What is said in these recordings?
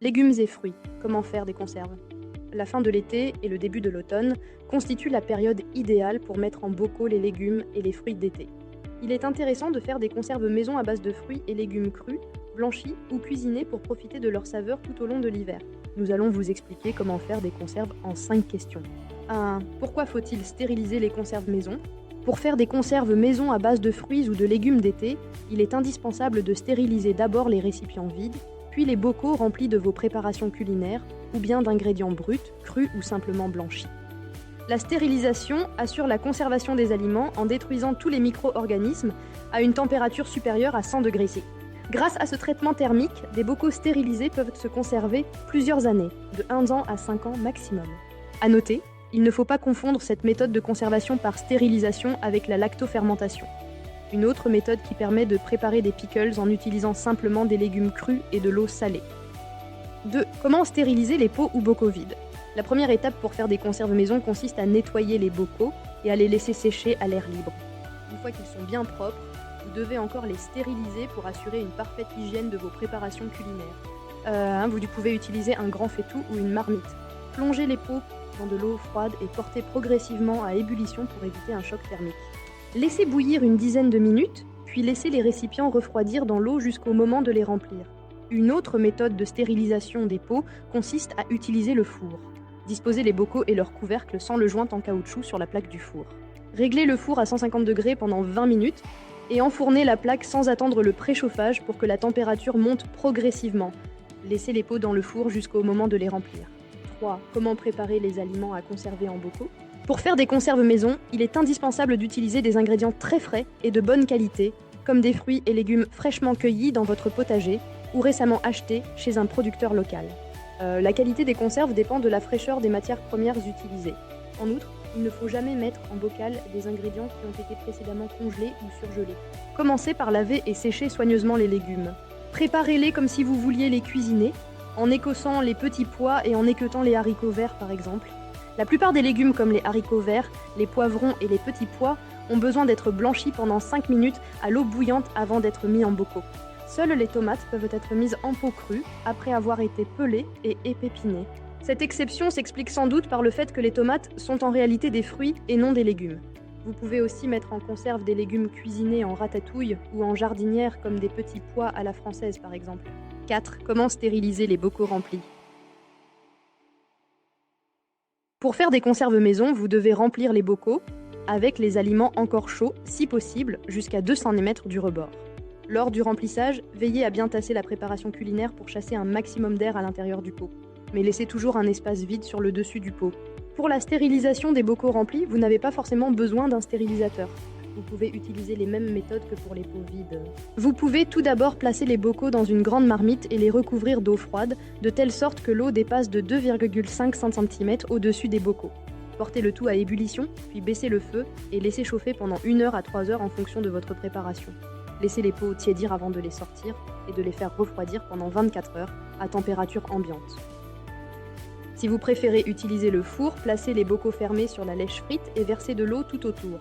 Légumes et fruits, comment faire des conserves? La fin de l'été et le début de l'automne constituent la période idéale pour mettre en bocaux les légumes et les fruits d'été. Il est intéressant de faire des conserves maison à base de fruits et légumes crus, blanchis ou cuisinés pour profiter de leur saveur tout au long de l'hiver. Nous allons vous expliquer comment faire des conserves en 5 questions. 1. Pourquoi faut-il stériliser les conserves maison? Pour faire des conserves maison à base de fruits ou de légumes d'été, il est indispensable de stériliser d'abord les récipients vides, puis les bocaux remplis de vos préparations culinaires ou bien d'ingrédients bruts, crus ou simplement blanchis. La stérilisation assure la conservation des aliments en détruisant tous les micro-organismes à une température supérieure à 100 degrés C. Grâce à ce traitement thermique, des bocaux stérilisés peuvent se conserver plusieurs années, de 1 an à 5 ans maximum. À noter, il ne faut pas confondre cette méthode de conservation par stérilisation avec la lactofermentation, une autre méthode qui permet de préparer des pickles en utilisant simplement des légumes crus et de l'eau salée. 2. Comment stériliser les pots ou bocaux vides? La première étape pour faire des conserves maison consiste à nettoyer les bocaux et à les laisser sécher à l'air libre. Une fois qu'ils sont bien propres, vous devez encore les stériliser pour assurer une parfaite hygiène de vos préparations culinaires. Vous pouvez utiliser un grand faitout ou une marmite. Plongez les pots dans de l'eau froide et portez progressivement à ébullition pour éviter un choc thermique. Laissez bouillir une dizaine de minutes, puis laissez les récipients refroidir dans l'eau jusqu'au moment de les remplir. Une autre méthode de stérilisation des pots consiste à utiliser le four. Disposez les bocaux et leurs couvercles sans le joint en caoutchouc sur la plaque du four. Réglez le four à 150 degrés pendant 20 minutes et enfournez la plaque sans attendre le préchauffage pour que la température monte progressivement. Laissez les pots dans le four jusqu'au moment de les remplir. 3. Comment préparer les aliments à conserver en bocaux? Pour faire des conserves maison, il est indispensable d'utiliser des ingrédients très frais et de bonne qualité, comme des fruits et légumes fraîchement cueillis dans votre potager ou récemment achetés chez un producteur local. La qualité des conserves dépend de la fraîcheur des matières premières utilisées. En outre, il ne faut jamais mettre en bocal des ingrédients qui ont été précédemment congelés ou surgelés. Commencez par laver et sécher soigneusement les légumes. Préparez-les comme si vous vouliez les cuisiner, en écossant les petits pois et en équeutant les haricots verts par exemple. La plupart des légumes comme les haricots verts, les poivrons et les petits pois ont besoin d'être blanchis pendant 5 minutes à l'eau bouillante avant d'être mis en bocaux. Seules les tomates peuvent être mises en pot cru après avoir été pelées et épépinées. Cette exception s'explique sans doute par le fait que les tomates sont en réalité des fruits et non des légumes. Vous pouvez aussi mettre en conserve des légumes cuisinés en ratatouille ou en jardinière comme des petits pois à la française par exemple. 4. Comment stériliser les bocaux remplis? Pour faire des conserves maison, vous devez remplir les bocaux avec les aliments encore chauds, si possible, jusqu'à 2 cm du rebord. Lors du remplissage, veillez à bien tasser la préparation culinaire pour chasser un maximum d'air à l'intérieur du pot. Mais laissez toujours un espace vide sur le dessus du pot. Pour la stérilisation des bocaux remplis, vous n'avez pas forcément besoin d'un stérilisateur. Vous pouvez utiliser les mêmes méthodes que pour les pots vides. Vous pouvez tout d'abord placer les bocaux dans une grande marmite et les recouvrir d'eau froide, de telle sorte que l'eau dépasse de 2,5 cm au-dessus des bocaux. Portez le tout à ébullition, puis baissez le feu et laissez chauffer pendant 1 heure à 3 heures en fonction de votre préparation. Laissez les pots tiédir avant de les sortir et de les faire refroidir pendant 24 heures à température ambiante. Si vous préférez utiliser le four, placez les bocaux fermés sur la lèche frite et versez de l'eau tout autour.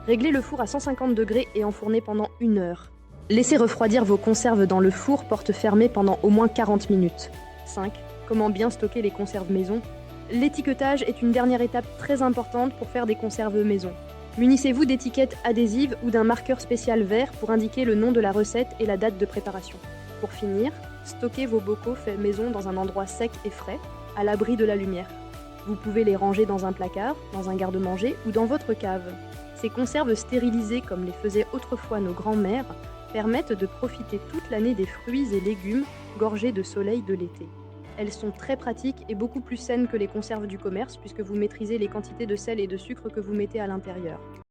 Réglez le four à 150 degrés et enfournez pendant 1 heure. Laissez refroidir vos conserves dans le four porte fermée pendant au moins 40 minutes. 5. Comment bien stocker les conserves maison? L'étiquetage est une dernière étape très importante pour faire des conserves maison. Munissez-vous d'étiquettes adhésives ou d'un marqueur spécial vert pour indiquer le nom de la recette et la date de préparation. Pour finir, stockez vos bocaux faits maison dans un endroit sec et frais, à l'abri de la lumière. Vous pouvez les ranger dans un placard, dans un garde-manger ou dans votre cave. Ces conserves stérilisées comme les faisaient autrefois nos grands-mères permettent de profiter toute l'année des fruits et légumes gorgés de soleil de l'été. Elles sont très pratiques et beaucoup plus saines que les conserves du commerce puisque vous maîtrisez les quantités de sel et de sucre que vous mettez à l'intérieur.